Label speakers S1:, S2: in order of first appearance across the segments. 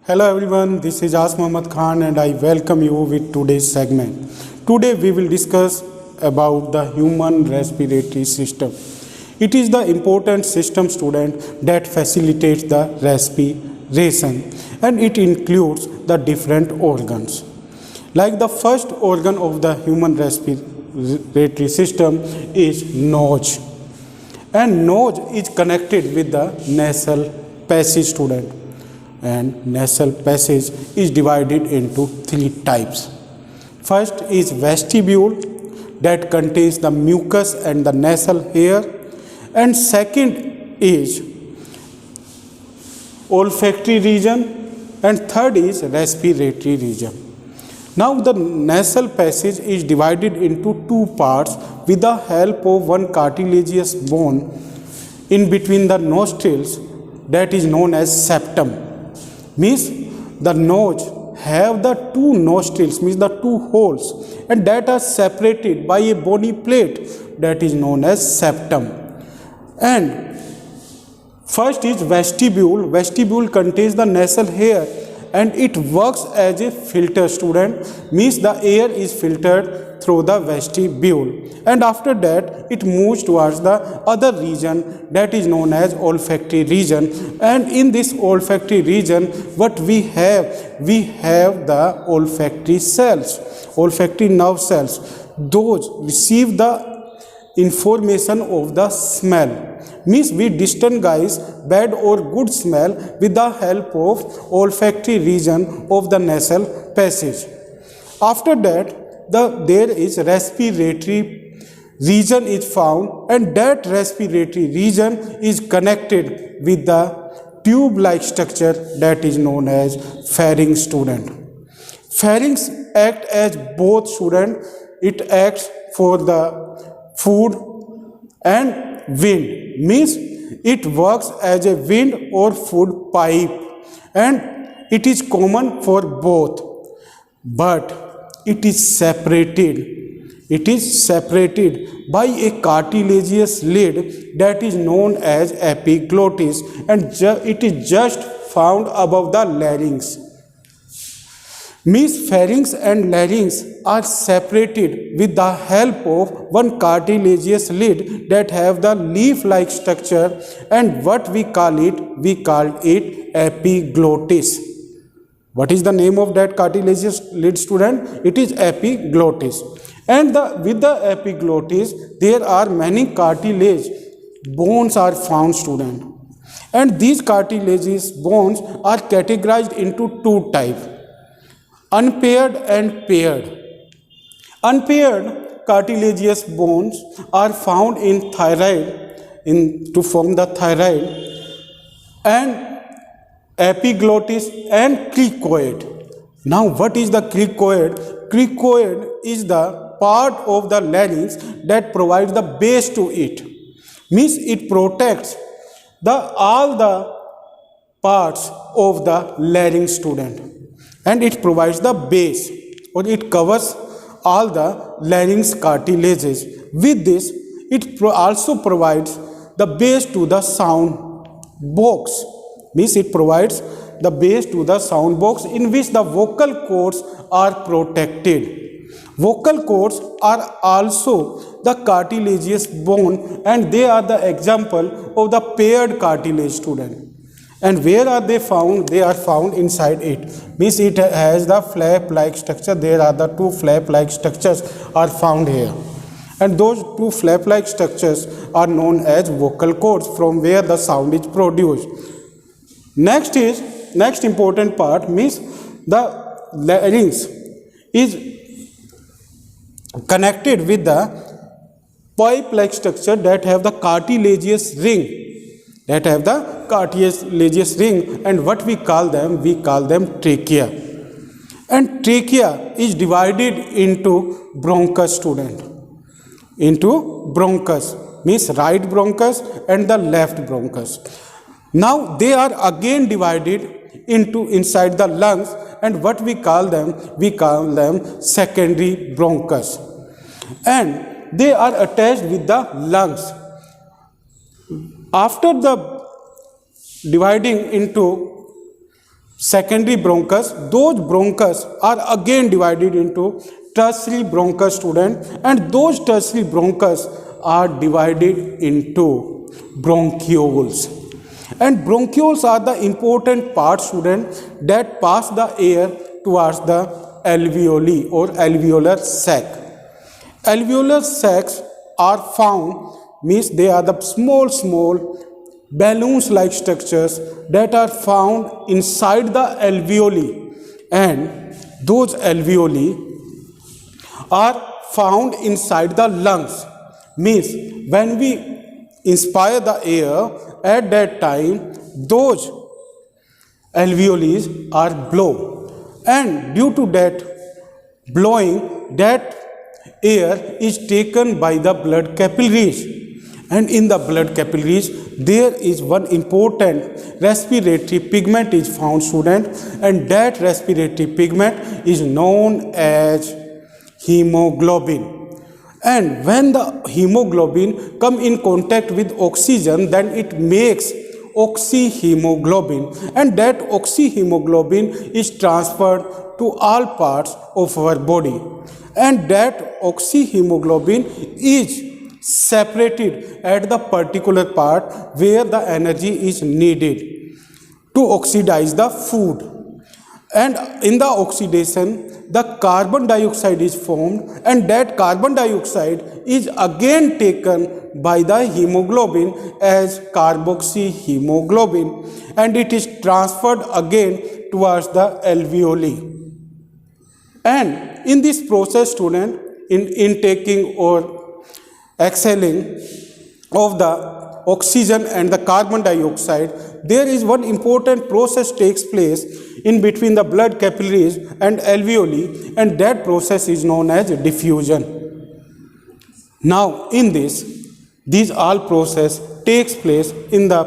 S1: Hello everyone, this is As Muhammad Khan and I welcome you with today's segment. Today we will discuss about the human respiratory system. It is the important system, student, that facilitates the respiration and it includes the different organs. Like the first organ of the human respiratory system is nose, and nose is connected with the nasal passage, student, and nasal passage is divided into three types. First is vestibule, that contains the mucus and the nasal hair, and second is olfactory region, and third is respiratory region. Now the nasal passage is divided into two parts with the help of one cartilaginous bone in between the nostrils, that is known as septum. Means the nose have the two nostrils, means the two holes, and that are separated by a bony plate, that is known as septum. And first is vestibule. Vestibule contains the nasal hair and it works as a filter, student, means the air is filtered through the vestibule, and after that it moves towards the other region, that is known as olfactory region. And in this olfactory region, what we have the olfactory cells, olfactory nerve cells. Those receive the information of the smell, means we distinguish bad or good smell with the help of olfactory region of the nasal passage. After that, there is respiratory region is found, and that respiratory region is connected with the tube-like structure, that is known as pharynx, student. Pharynx act as both, student. It acts for the food and wind, means it works as a wind or food pipe, and it is common for both, but it is separated by a cartilaginous lid, that is known as epiglottis, and it is just found above the larynx. Means pharynx and larynx are separated with the help of one cartilaginous lid that have the leaf-like structure, and what we call it? We call it epiglottis. What is the name of that cartilaginous lid, student? It is epiglottis. And with the epiglottis, there are many cartilage bones are found, student. And these cartilaginous bones are categorized into two types: unpaired and paired. Unpaired cartilaginous bones are found in thyroid, to form the thyroid, and epiglottis and cricoid. Now what is the cricoid? Cricoid is the part of the larynx that provides the base to it. Means it protects all the parts of the larynx, student, and it provides the base, or it covers all the larynx cartilages. With this, it also provides the base to the sound box. Means it provides the base to the sound box in which the vocal cords are protected. Vocal cords are also the cartilaginous bone, and they are the example of the paired cartilage, student. And where are they found? They are found inside it. Means it has the flap-like structure. There are the two flap-like structures are found here. And those two flap-like structures are known as vocal cords, from where the sound is produced. Next important part, means the larynx is connected with the pipe-like structure that have the cartilaginous ring. And what we call them? We call them trachea. And trachea is divided into bronchus, student. Into bronchus, means right bronchus and the left bronchus. Now they are again divided into inside the lungs, and what we call them? We call them secondary bronchus, and they are attached with the lungs. After the dividing into secondary bronchus. Those bronchus are again divided into tertiary bronchus, student, and those tertiary bronchus are divided into bronchioles. And bronchioles are the important part, student, that pass the air towards the alveoli or alveolar sac. Alveolar sacs are found, means they are the small balloons like structures that are found inside the alveoli, and those alveoli are found inside the lungs. Means when we inspire the air, at that time those alveoli are blow, and due to that blowing, that air is taken by the blood capillaries, and in the blood capillaries there is one important respiratory pigment is found, student, and that respiratory pigment is known as hemoglobin. And when the hemoglobin come in contact with oxygen, then it makes oxyhemoglobin, and that oxyhemoglobin is transferred to all parts of our body, and that oxyhemoglobin is separated at the particular part where the energy is needed to oxidize the food. And in the oxidation, the carbon dioxide is formed, and that carbon dioxide is again taken by the hemoglobin as carboxyhemoglobin, and it is transferred again towards the alveoli. And in this process, student, in intaking or exhaling of the oxygen and the carbon dioxide, there is one important process takes place in between the blood capillaries and alveoli, and that process is known as diffusion. Now in this, these all process takes place in the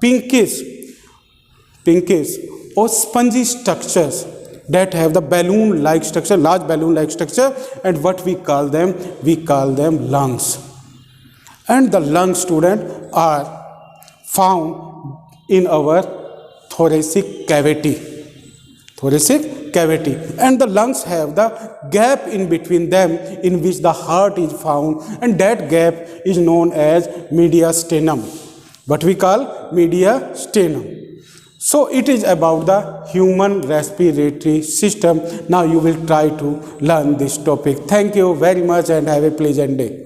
S1: pinkish or spongy structures that have the balloon like structure, large balloon like structure, and what we call them lungs. And the lungs, student, are found in our thoracic cavity, and the lungs have the gap in between them in which the heart is found, and that gap is known as mediastinum. What we call mediastinum. So it is about the human respiratory system. Now you will try to learn this topic. Thank you very much and have a pleasant day.